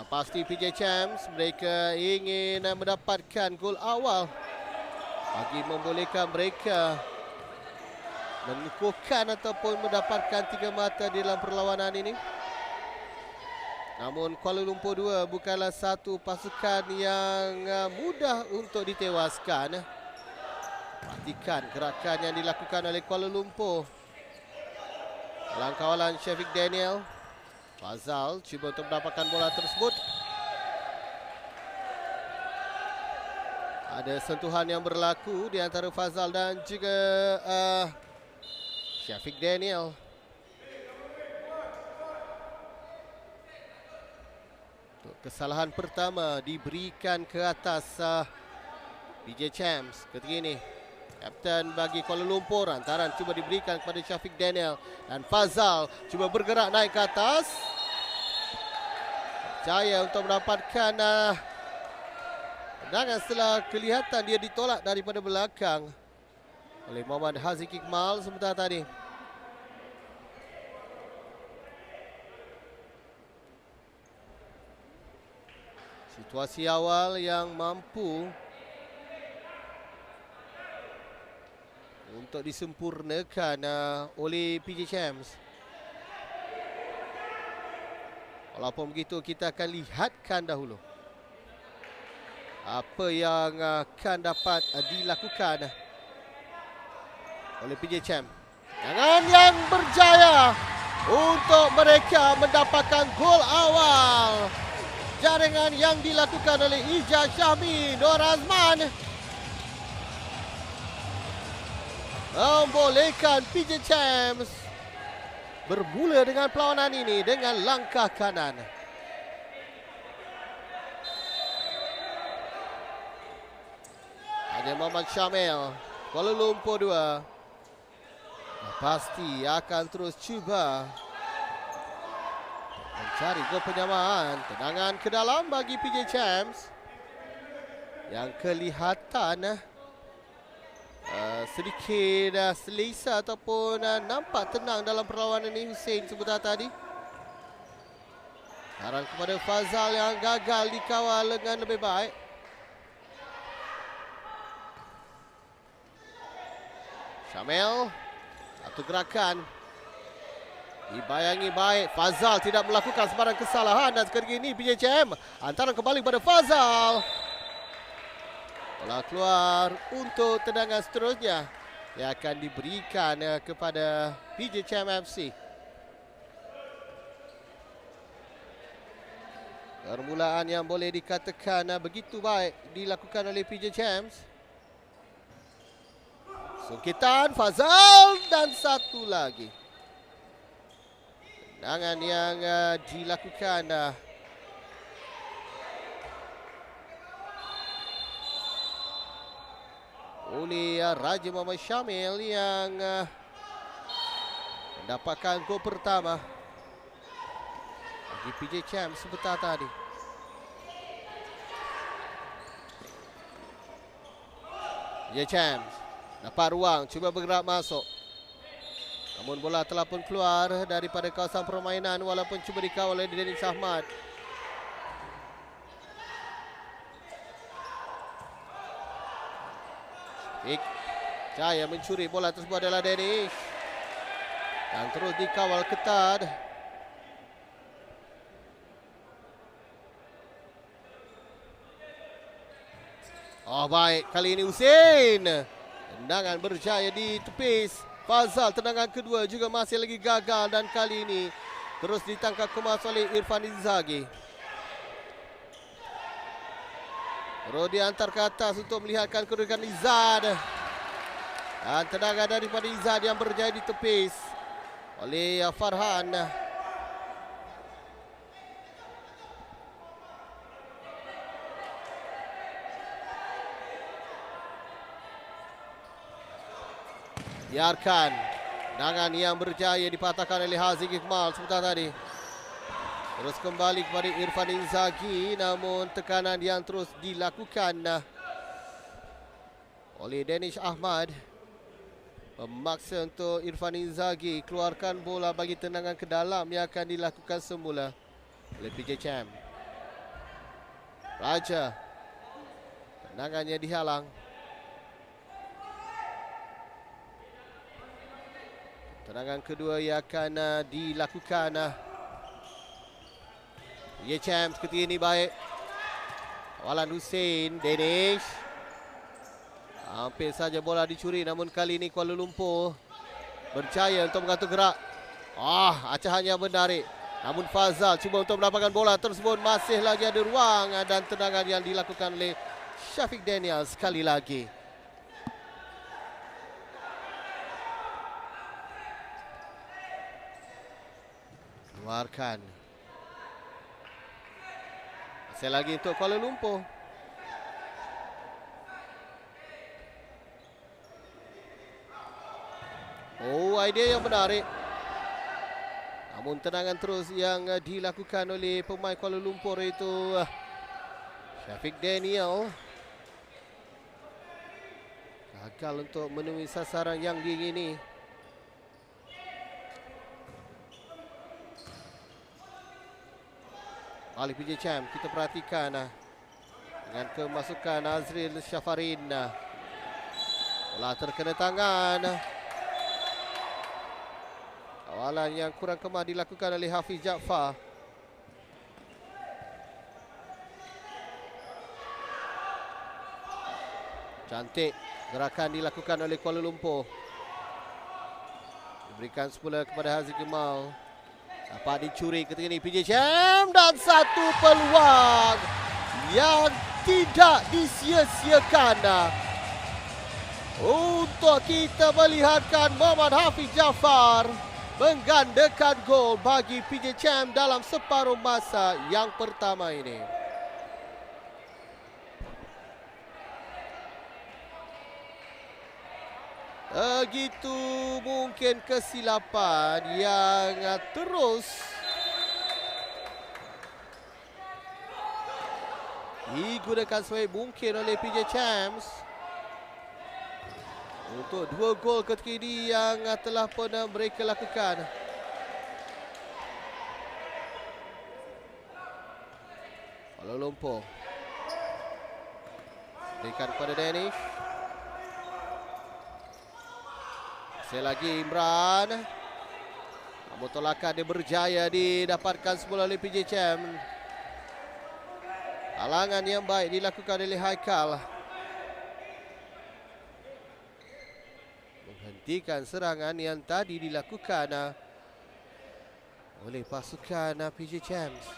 pasti PJ Champs mereka ingin mendapatkan gol awal bagi membolehkan mereka mengukuhkan ataupun mendapatkan 3 mata di dalam perlawanan ini. Namun Kuala Lumpur 2 bukanlah satu pasukan yang mudah untuk ditewaskan. Perhatikan gerakan yang dilakukan oleh Kuala Lumpur. Dalam kawalan Syafiq Daniel, Fazal cuba untuk mendapatkan bola tersebut. Ada sentuhan yang berlaku di antara Fazal dan juga Syafiq Daniel. Untuk kesalahan pertama diberikan ke atas PJ Champs ketika ini. Kapten bagi Kuala Lumpur, hantaran cuba diberikan kepada Syafiq Daniel dan Fazal cuba bergerak naik ke atas. Percaya untuk mendapatkan tendangan setelah kelihatan dia ditolak daripada belakang oleh Muhammad Haziq Iqmal sebentar tadi. Situasi awal yang mampu untuk disempurnakan oleh PJ Champs. Walaupun begitu, kita akan lihatkan dahulu apa yang akan dapat dilakukan oleh PJ Champs. Tangan yang berjaya untuk mereka mendapatkan gol awal. Jaringan yang dilakukan oleh Ijaz Syahmi Nur Azman membolehkan PJ Champs bermula dengan perlawanan ini dengan langkah kanan. Ada Muhammad Syamil, Kuala Lumpur 2. Pasti akan terus cuba mencari gol penyamaan. Tendangan ke dalam bagi PJ Champs yang kelihatan sedikit selesa ataupun nampak tenang dalam perlawanan ini. Hussein sebentar tadi. Saran kepada Fazal yang gagal dikawal dengan lebih baik. Syamil, satu gerakan dibayangi baik. Fazal tidak melakukan sebarang kesalahan dan sekali ini PJ Champs hantaran kembali pada Fazal. Bola keluar untuk tendangan seterusnya yang akan diberikan kepada PJ Champs FC. Permulaan yang boleh dikatakan begitu baik dilakukan oleh PJ Champs. Sungkitan Fazal dan satu lagi. Tendangan yang dilakukan oleh Raja Muhammad Syamil yang mendapatkan gol pertama bagi PJ Champs sebentar tadi. PJ Champs dapat ruang, cuba bergerak masuk. Namun bola telah pun keluar daripada kawasan permainan walaupun cuba dikawal oleh Danish Ahmad. Jaya mencuri bola tersebut adalah Danish. Dan terus dikawal ketat. Oh baik, kali ini Hussein. Tendangan berjaya ditepis. Fazal tendangan kedua juga masih lagi gagal dan kali ini terus ditangkap kemas oleh Irfan Inzaghi. Terus diantar ke atas untuk melihatkan kedudukan Izzad. Dan tendangan daripada Izzad yang berjaya ditepis oleh Farhan. Biarkan tendangan yang berjaya dipatahkan oleh Haziq Iqmal sebentar tadi. Terus kembali kepada Irfan Inzaghi, namun tekanan yang terus dilakukan oleh Danish Ahmad memaksa untuk Irfan Inzaghi keluarkan bola bagi tendangan ke dalam yang akan dilakukan semula oleh PJ Champs. Raja. Tendangannya dihalang. Tendangan kedua yang akan dilakukan. Champs ketika ini baik. Kawalan Hussein, Danish. Hampir saja bola dicuri, namun kali ini Kuala Lumpur berjaya untuk mengatur gerak. Acahannya menarik. Namun Fazal cuba untuk mendapatkan bola tersebut. Masih lagi ada ruang dan tendangan yang dilakukan oleh Syafiq Daniel sekali lagi. Keluarkan. Masih lagi untuk Kuala Lumpur. Idea yang menarik. Namun tendangan terus yang dilakukan oleh pemain Kuala Lumpur itu Syafiq Daniel. Gagal untuk menemui sasaran yang diingini. Ali PJ Champ, kita perhatikan dengan kemasukan Azril Syafarin. Bola terkena tangan. Kawalan yang kurang kemah dilakukan oleh Hafiz Jaafar. Cantik gerakan dilakukan oleh Kuala Lumpur. Diberikan semula kepada Haziq Kemal. Dapat dicuri ketika ini PJ Champ dan satu peluang yang tidak disia-siakan untuk kita melihatkan Muhammad Hafiz Jaafar menggandakan gol bagi PJ Champ dalam separuh masa yang pertama ini. Begitu mungkin kesilapan yang terus digunakan sebaik mungkin oleh PJ Champs untuk 2 gol ketika ini yang telah pun mereka lakukan. Kuala Lumpur berikan kepada Danish. Masih lagi Imran. Namun tolakan dia berjaya didapatkan semula oleh PJ Champ. Halangan yang baik dilakukan oleh Haikal. Menghentikan serangan yang tadi dilakukan oleh pasukan PJ Champs.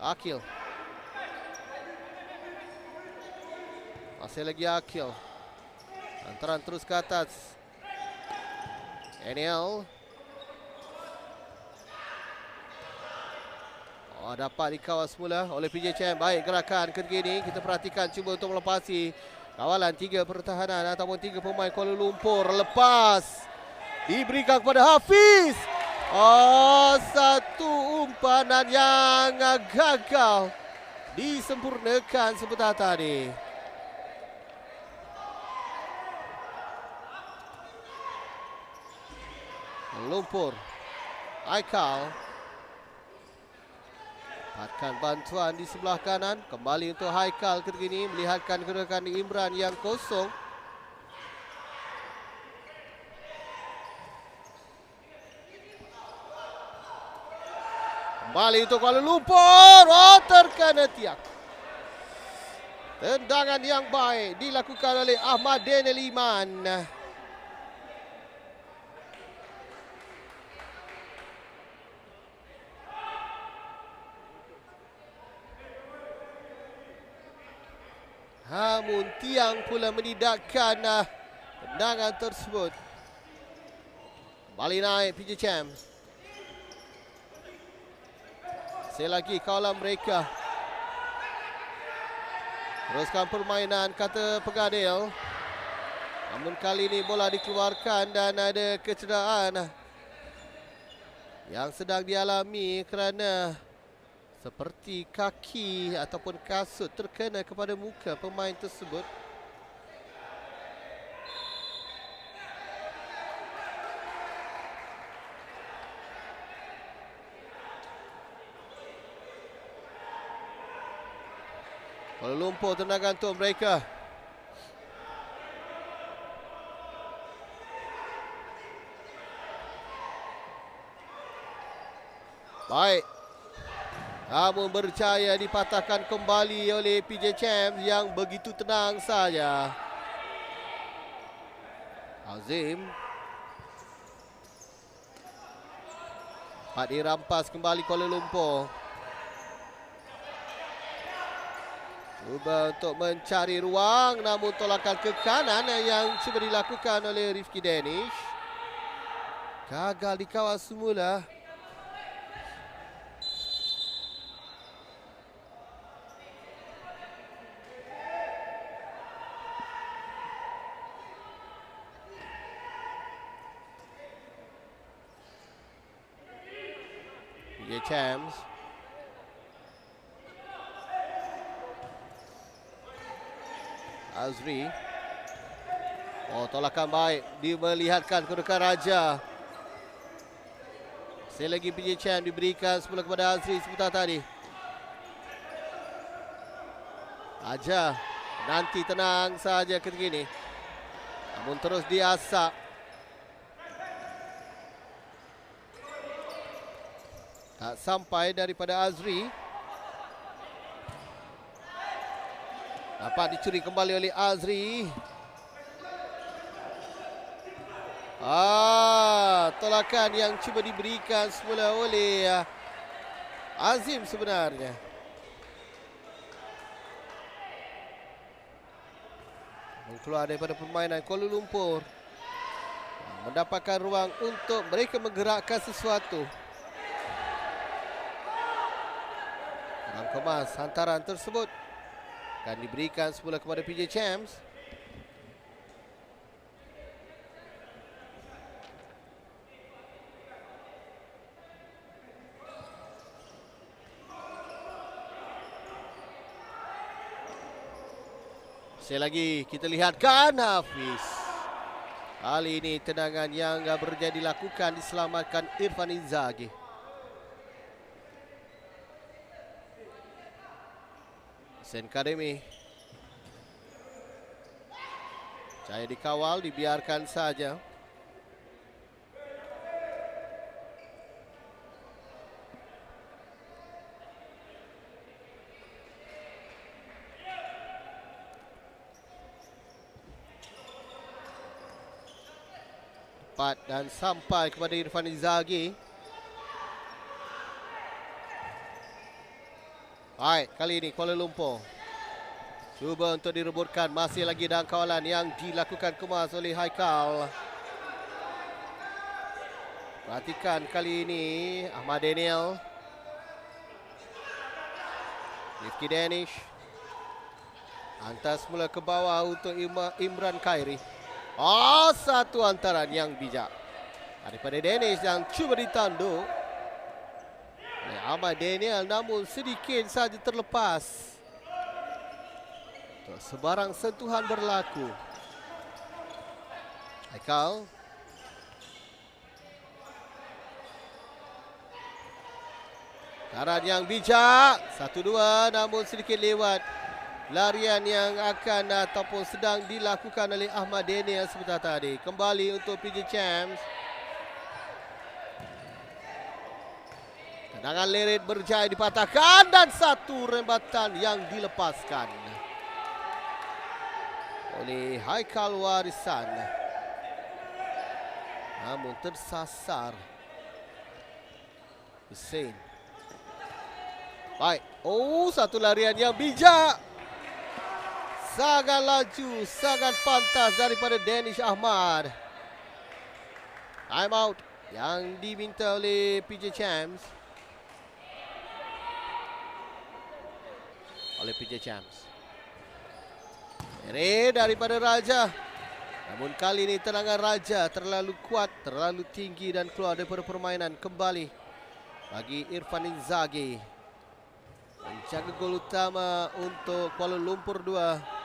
Akil. Masih lagi Akil. Hantaran terus ke atas. Daniel. Dapat dikawal semula oleh PJ Champ. Baik gerakan ketika ini. Kita perhatikan cuba untuk melepasi kawalan 3 pertahanan ataupun 3 pemain Kuala Lumpur. Lepas. Diberikan kepada Hafiz. Satu umpanan yang gagal disempurnakan sebentar tadi. Lumpur. Aikal. Dapatkan bantuan di sebelah kanan. Kembali untuk Haikal ketika ini. Melihatkan gerakan Imran yang kosong. Kembali untuk Kuala Lumpur. Terkena tiang. Tendangan yang baik dilakukan oleh Ahmad Daniel Iman. Namun tiang pula menidakkan tendangan tersebut. Kembali naik PJ Champ. Sekali lagi kawalan mereka. Teruskan permainan kata Pegadil. Namun kali ini bola dikeluarkan dan ada kecederaan yang sedang dialami kerana seperti kaki ataupun kasut terkena kepada muka pemain tersebut. Kuala Lumpur tendangan untuk mereka. Baik. Namun berjaya dipatahkan kembali oleh PJ Champs yang begitu tenang saja. Azim. Dapat dirampas kembali Kuala Lumpur. Cuba untuk mencari ruang, namun tolakan ke kanan yang cuba dilakukan oleh Rifki Danish. Gagal dikawal semula. PJ Champs. Azri. Oh, tolakan baik. Dia melihatkan kedudukan Raja. Sekali lagi PJ Champs diberikan semula kepada Azri sebentar tadi. Raja nanti tenang saja ketika ini. Namun terus diasak. Tak sampai daripada Azri. Dapat dicuri kembali oleh Azri. Tolakan yang cuba diberikan semula oleh Azim sebenarnya. Keluar daripada permainan Kuala Lumpur. Mendapatkan ruang untuk mereka menggerakkan sesuatu. Kemas hantaran tersebut akan diberikan semula kepada PJ Champs. Sekali lagi kita lihatkan Hafiz. Kali ini tendangan yang berjaya dilakukan diselamatkan Irfan Inzaghi. Sen Academy. Saya dikawal, dibiarkan saja. Tepat dan sampai kepada Irfan Inzaghi. Baik, kali ini Kuala Lumpur cuba untuk direbutkan. Masih lagi dalam kawalan yang dilakukan kemas oleh Haikal. Perhatikan kali ini Ahmad Daniel. Rifki Danish. Hantar semula ke bawah untuk Imran Khairi. Satu hantaran yang bijak daripada Danish yang cuba ditanduk oleh Ahmad Daniel, namun sedikit saja terlepas. Sebarang sentuhan berlaku. Haikal. Taran yang bijak. 1-2, namun sedikit lewat. Larian yang akan ataupun sedang dilakukan oleh Ahmad Daniel sebentar tadi. Kembali untuk PJ Champs. Tendangan leret berjaya dipatahkan dan satu rembatan yang dilepaskan oleh Haikal Warisan. Namun tersasar Hussein. Baik. Satu larian yang bijak. Sangat laju, sangat pantas daripada Danish Ahmad. Time out yang diminta oleh PJ Champs. Oleh PJ Champs. Daripada Raja. Namun kali ini tendangan Raja terlalu kuat, terlalu tinggi dan keluar daripada permainan kembali bagi Irfan Inzaghi. Menjaga gol utama untuk Kuala Lumpur 2.